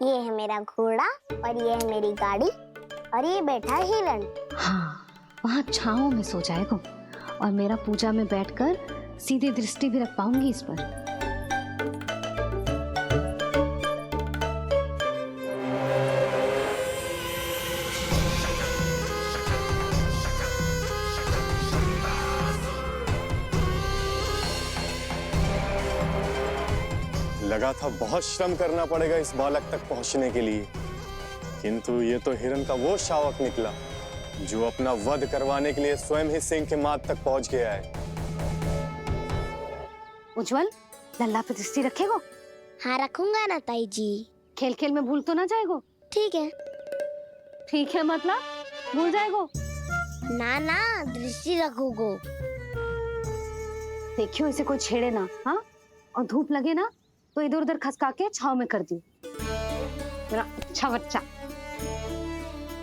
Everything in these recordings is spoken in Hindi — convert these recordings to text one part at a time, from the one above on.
ये है मेरा घोड़ा और ये है मेरी गाड़ी और ये बैठा है हिरण। हाँ, वहाँ छाँव में सो जाएगा और मेरा पूजा में बैठकर सीधी दृष्टि भी रख पाऊंगी इस पर। लगा था बहुत श्रम करना पड़ेगा इस बालक तक पहुंचने के लिए, किंतु ये तो हिरण का वो शावक निकला जो अपना वध करवाने के लिए स्वयं ही सिंह के मार्ग तक पहुंच गया है। उज्जवल, लल्ला पे दृष्टि रखेगो? हाँ रखूंगा ना ताई जी। खेल खेल में भूल तो ना जाएगो? ठीक है। ठीक है मतलब भूल जाएगो? ना ना, दृष्टि रखोगो। देखियो इसे कोई छेड़े ना, हाँ? और धूप लगे ना तो इधर उधर खसका के छाव में कर दी। मेरा अच्छा बच्चा।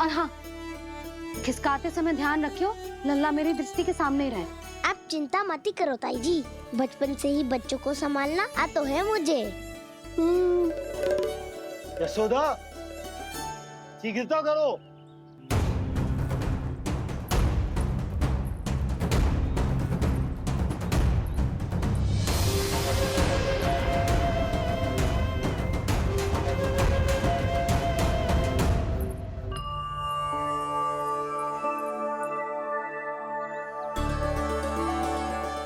और हाँ, खिसकाते समय ध्यान रखियो लल्ला मेरी दृष्टि के सामने ही रहे। आप चिंता मत ही करो ताई जी, बचपन से ही बच्चों को संभालना आता है मुझे। यशोदा, शीघ्रता करो।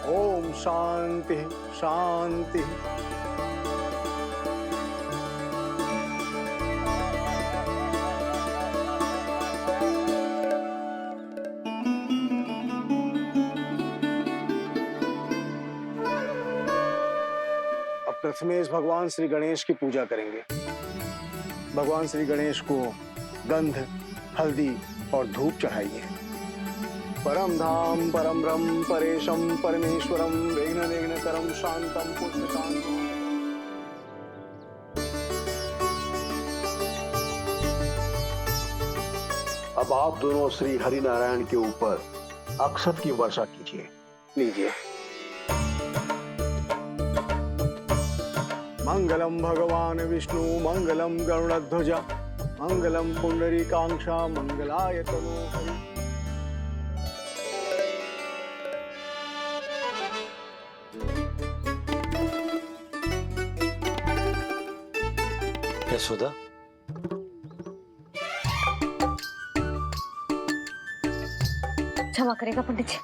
ओम शांति शांति। अब प्रथमेश भगवान श्री गणेश की पूजा करेंगे। भगवान श्री गणेश को गंध, हल्दी और धूप चढ़ाइए। परम धाम परम ब्रह्म परेशम परमेश्वरम विघ्न विघ्नकरम शांतम पुष्टकांतम। अब आप दोनों श्री हरि नारायण के ऊपर अक्षत की वर्षा कीजिए। लीजिए। मंगलम भगवान विष्णु मंगलम गरुड़ध्वजा मंगलम पुंडरीकाक्षा मंगलाय तनोहरि। यशोदा, क्षमा करेगा पंडित जी।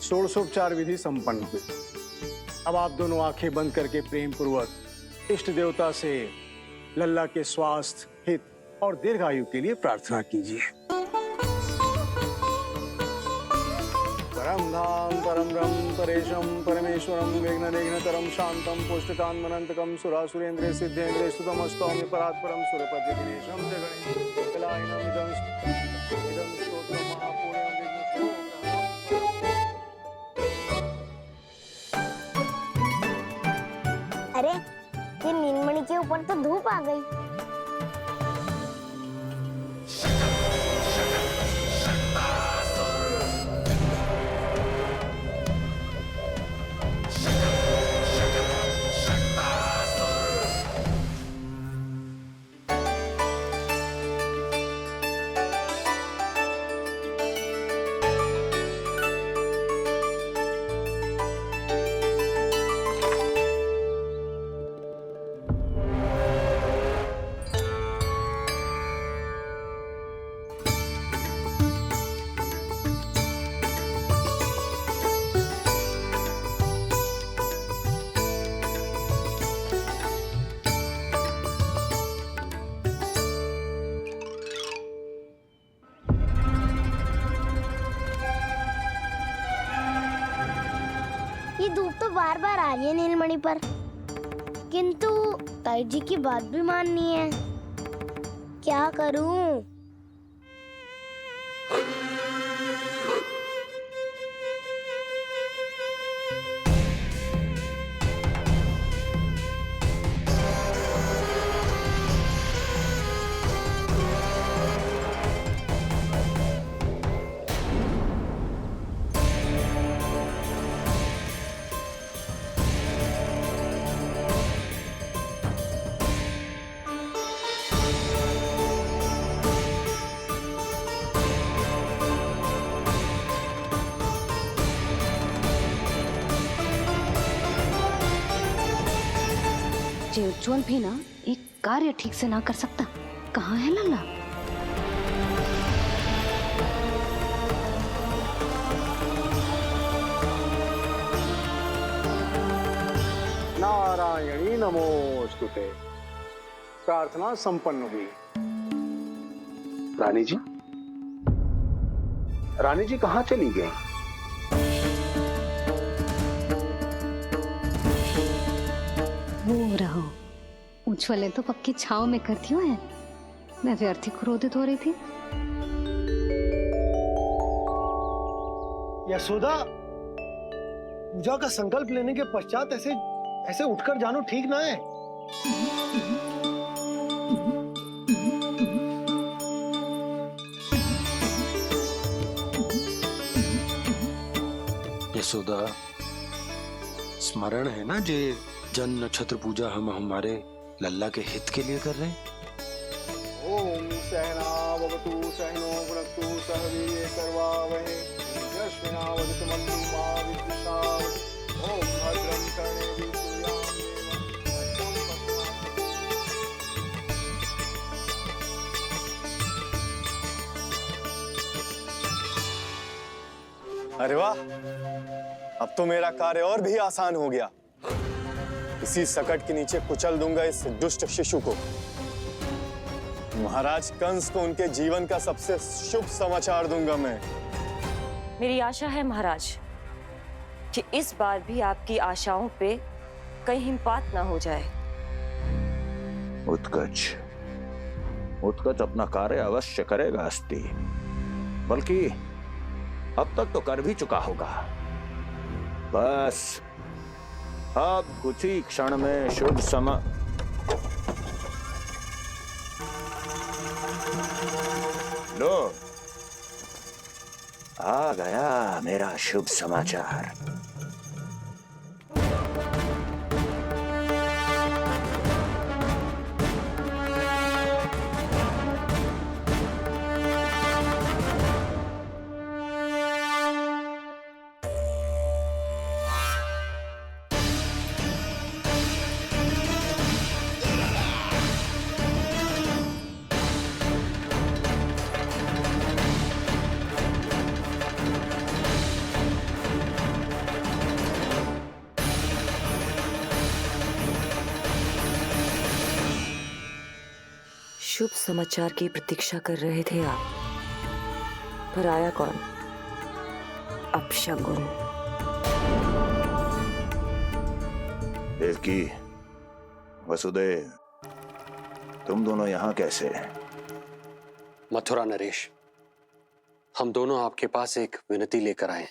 षोडशोपचार विधि संपन्न हुई। अब आप दोनों आंखें बंद करके प्रेम पूर्वक इष्ट देवता से लल्ला के स्वास्थ्य, हित और दीर्घायु के लिए प्रार्थना कीजिए। परम धाम परम ब्रह्म परेशम परमेश्वरम विघ्न विघ्नकरम शांतम पुष्टकांतमनंतकम सुरासुरेंद्र सिद्धेंद्र स्तुतम स्तौम्य परात्परम सुरपति दिनेशम जगणेश कलायनम इदं स्तोत्रम महापूर्णम विघ्नस्यो। अरे ये नीलमणि के ऊपर तो धूप आ गई। ये धूप तो बार बार आ रही है नीलमणि पर, किंतु ताई जी की बात भी माननी है। क्या करूं? ये उज्जवल भी ना एक कार्य ठीक से ना कर सकता। कहाँ है लल्ला? नारायणी नमोस्तुते। प्रार्थना संपन्न हुई। रानी जी, रानी जी कहाँ चली गई? वो रहो, उज्जवल ने तो पक्की छाव में कर दियो है। मैं व्यर्थ ही क्रोधित हो रही थी। यशोदा, पूजा का संकल्प लेने के पश्चात ऐसे ऐसे उठकर जानो ठीक ना है। यशोदा, स्मरण है ना जे जन नक्षत्र पूजा हम हमारे लल्ला के हित के लिए कर रहे हैं। ओम सहनावतु सहनो भुनक्तु सह वीर्येण करवावहै तेजस्विनावधीतमस्तु मा विद्विषावहै। ओम भद्रं कर्णेभिः सूर्यां देवं। अरे वाह, अब तो मेरा कार्य और भी आसान हो गया। इसी सकट के नीचे कुचल दूंगा इस दुष्ट शिशु को। महाराज कंस को उनके जीवन का सबसे शुभ समाचार दूंगा मैं। मेरी आशा है महाराज कि इस बार भी आपकी आशाओं पे कहीं हिमपात ना हो जाए। उत्कच उत्कच अपना कार्य अवश्य करेगा अस्ति, बल्कि अब तक तो कर भी चुका होगा। बस अब कुछ ही क्षण में शुभ समय। लो, आ गया मेरा शुभ समाचार। शुभ समाचार की प्रतीक्षा कर रहे थे आप, पर आया कौन? अपशगुन। देवकी, वसुदेव, तुम दोनों यहाँ कैसे? मथुरा नरेश, हम दोनों आपके पास एक विनती लेकर आए।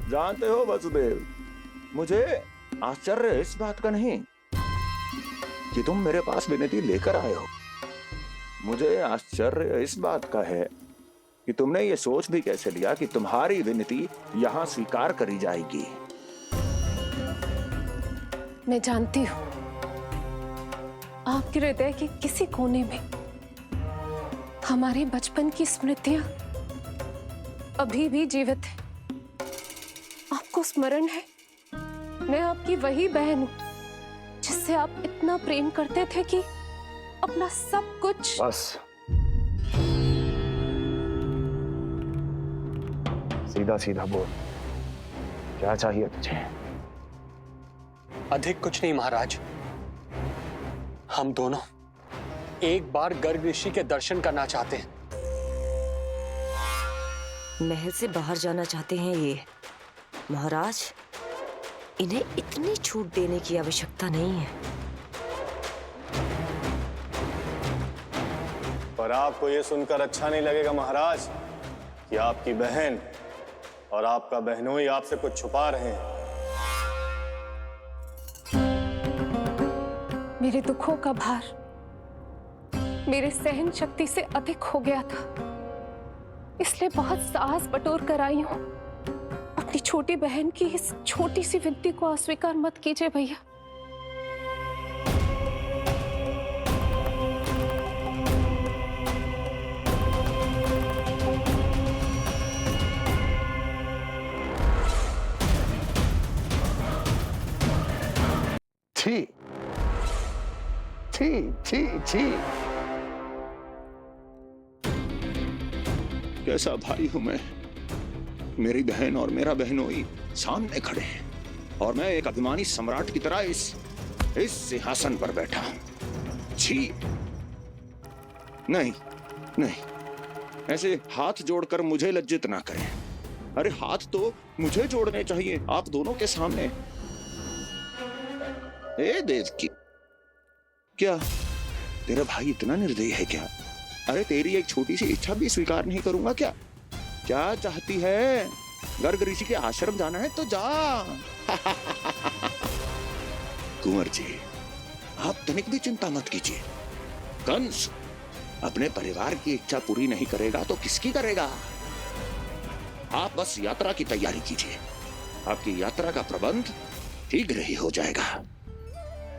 जानते हो वसुदेव, मुझे आश्चर्य इस बात का नहीं कि तुम मेरे पास विनती लेकर आए हो। मुझे आश्चर्य इस बात का है कि तुमने ये सोच भी कैसे लिया कि तुम्हारी विनती यहाँ स्वीकार करी जाएगी। मैं जानती हूँ आपके हृदय के किसी कोने में हमारे बचपन की स्मृतियां अभी भी जीवित है। आपको स्मरण है, मैं आपकी वही बहन हूँ जिससे आप इतना प्रेम करते थे कि अपना सब कुछ। बस सीधा सीधा बोल, क्या चाहिए तुझे? अधिक कुछ नहीं महाराज, हम दोनों एक बार गर्ग ऋषि के दर्शन करना चाहते हैं। महल से बाहर जाना चाहते हैं ये महाराज। इन्हें इतनी छूट देने की आवश्यकता नहीं है। पर आपको ये सुनकर अच्छा नहीं लगेगा महाराज कि आपकी बहन और आपका बहनोई आपसे कुछ छुपा रहे हैं। मेरे दुखों का भार मेरे सहन शक्ति से अधिक हो गया था, इसलिए बहुत साहस बटोर कर आई हूं। अपनी छोटी बहन की इस छोटी सी विनती को अस्वीकार मत कीजिए भैया। छी छी छी। कैसा भाई हूं मैं। मेरी बहन और मेरा बहनोई सामने खड़े हैं और मैं एक अभिमानी सम्राट की तरह इस सिंहासन पर बैठा हूं। छी। नहीं नहीं, ऐसे हाथ जोड़कर मुझे लज्जित ना करें। अरे हाथ तो मुझे जोड़ने चाहिए आप दोनों के सामने। ए देवकी, क्या तेरा भाई इतना निर्दयी है क्या? अरे तेरी एक छोटी सी इच्छा भी स्वीकार नहीं करूंगा क्या? क्या चाहती है? गर्ग ऋषि के आश्रम जाना है तो जा। कुंवर जी, आप तनिक भी चिंता मत कीजिए। कंस अपने परिवार की इच्छा पूरी नहीं करेगा तो किसकी करेगा? आप बस यात्रा की तैयारी कीजिए। आपकी यात्रा का प्रबंध शीघ्र ही हो जाएगा।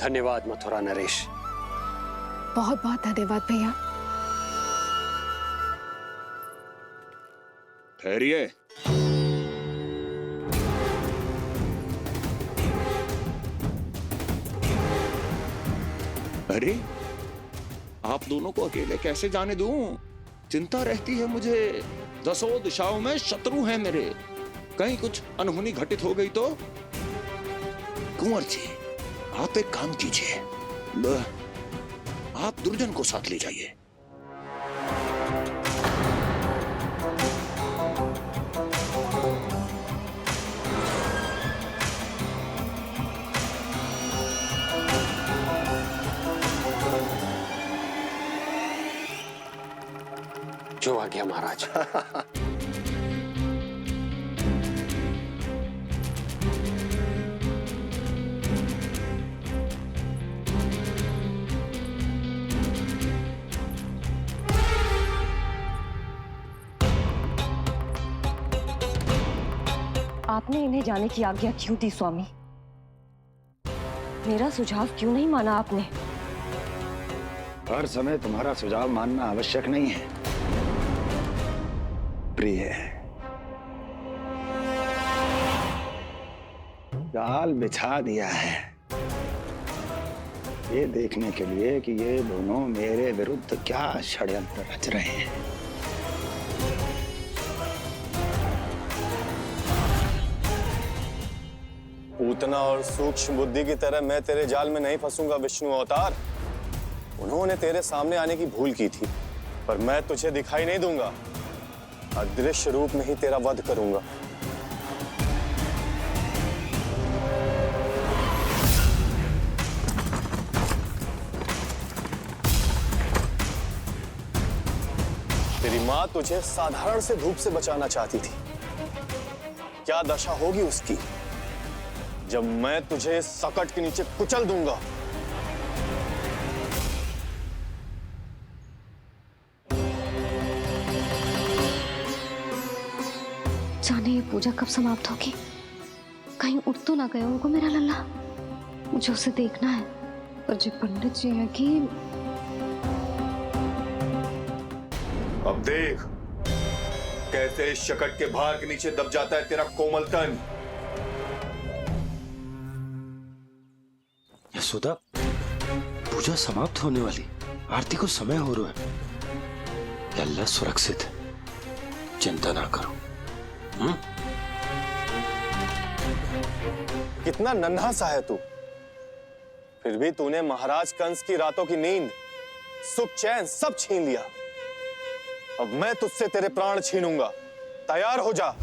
धन्यवाद मथुरा नरेश। बहुत बहुत धन्यवाद भैया। ठहरिए। अरे आप दोनों को अकेले कैसे जाने दूं? चिंता रहती है मुझे। दसों दिशाओं में शत्रु हैं मेरे। कहीं कुछ अनहोनी घटित हो गई तो? कुंवर जी, आप एक काम कीजिए, आप दुर्जन को साथ ले जाइए। जो आ गया महाराज। आपने इन्हें जाने की आज्ञा क्यों दी स्वामी? मेरा सुझाव क्यों नहीं माना आपने? हर समय तुम्हारा सुझाव मानना आवश्यक नहीं है प्रिय। जाल बिछा दिया है ये देखने के लिए कि ये दोनों मेरे विरुद्ध क्या षड्यंत्र रच रहे हैं। पूतना और सूक्ष्म बुद्धि की तरह मैं तेरे जाल में नहीं फंसूंगा विष्णु अवतार। उन्होंने तेरे सामने आने की भूल की थी, पर मैं तुझे दिखाई नहीं दूंगा। अदृश्य रूप में ही तेरा वध करूंगा। तेरी मां तुझे साधारण से धूप से बचाना चाहती थी। क्या दशा होगी उसकी जब मैं तुझे सकट के नीचे कुचल दूंगा। जाने ये पूजा कब समाप्त होगी? कहीं उठ तो ना गए उनको मेरा लल्ला। मुझे उसे देखना है। पर जो पंडित जी है कि अब देख कैसे इस शकट के भार के नीचे दब जाता है तेरा कोमल तन। यशोदा, पूजा समाप्त होने वाली, आरती को समय हो रहा है। लल्ला सुरक्षित है, चिंता ना करो। कितना नन्हा सा है तू, फिर भी तूने महाराज कंस की रातों की नींद, सुख चैन सब छीन लिया। अब मैं तुझसे तेरे प्राण छीनूंगा। तैयार हो जा।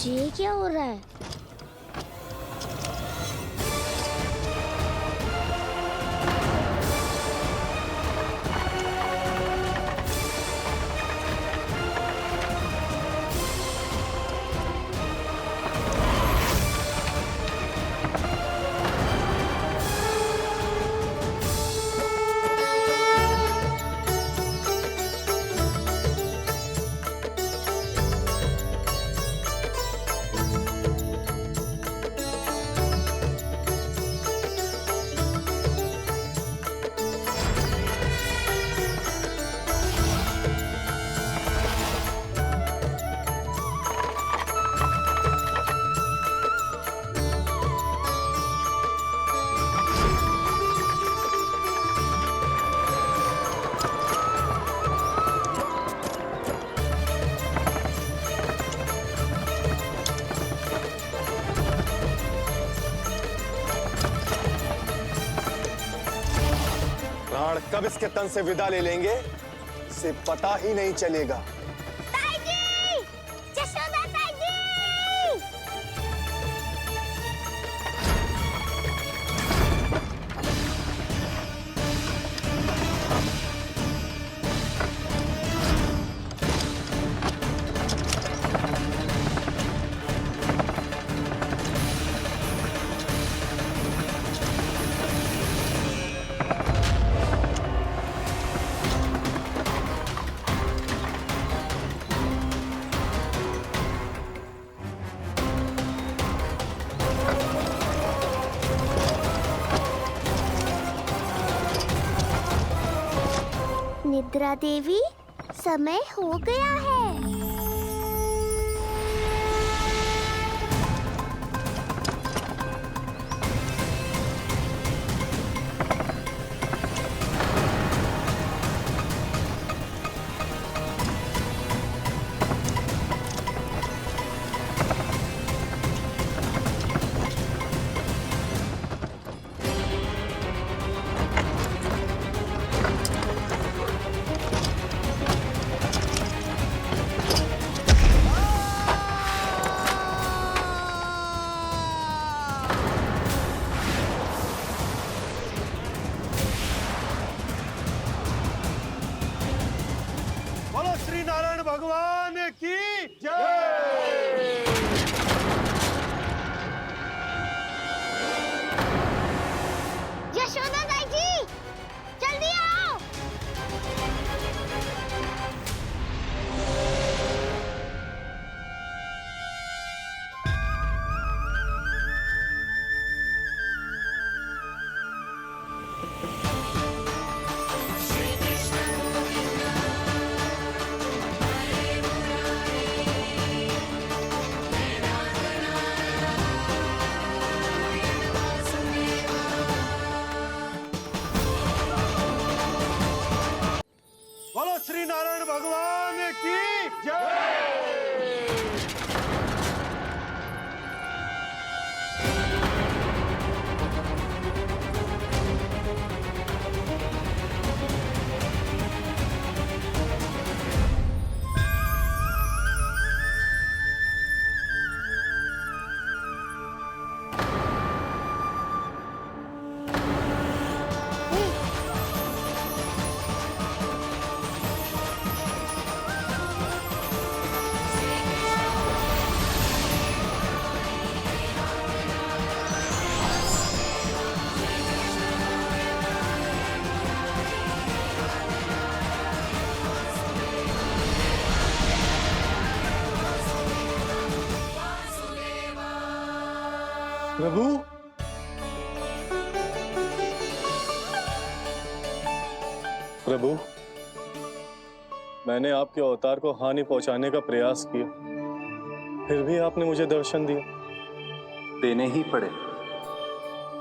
ये क्या हो रहा है? प्राण कब इसके तन से विदा ले लेंगे इसे पता ही नहीं चलेगा। ताई जी! जशोदा ताई जी! निद्रा देवी, समय हो गया है। बोलो श्री नारायण भगवान की जय। यशोदा ताई जी, जल्दी आओ। बोलो श्री नारायण भगवान की जय। प्रभु, प्रभु, मैंने आपके अवतार को हानि पहुंचाने का प्रयास किया, फिर भी आपने मुझे दर्शन दिया। देने ही पड़े।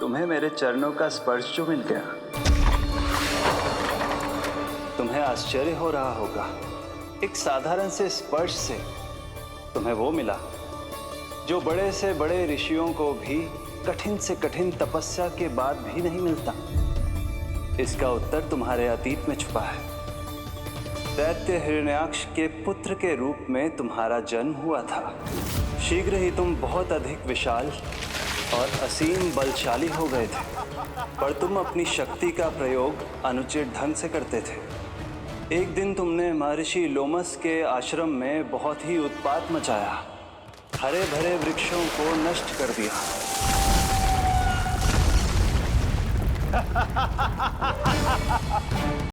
तुम्हें मेरे चरणों का स्पर्श जो मिल गया, तुम्हें आश्चर्य हो रहा होगा। एक साधारण से स्पर्श से तुम्हें वो मिला जो बड़े से बड़े ऋषियों को भी कठिन से कठिन तपस्या के बाद भी नहीं मिलता। इसका उत्तर तुम्हारे अतीत में छुपा है। दैत्य हिरण्याक्ष के पुत्र के रूप में तुम्हारा जन्म हुआ था। शीघ्र ही तुम बहुत अधिक विशाल और असीम बलशाली हो गए थे, पर तुम अपनी शक्ति का प्रयोग अनुचित ढंग से करते थे। एक दिन तुमने महर्षि लोमस के आश्रम में बहुत ही उत्पात मचाया, हरे भरे वृक्षों को नष्ट कर दिया।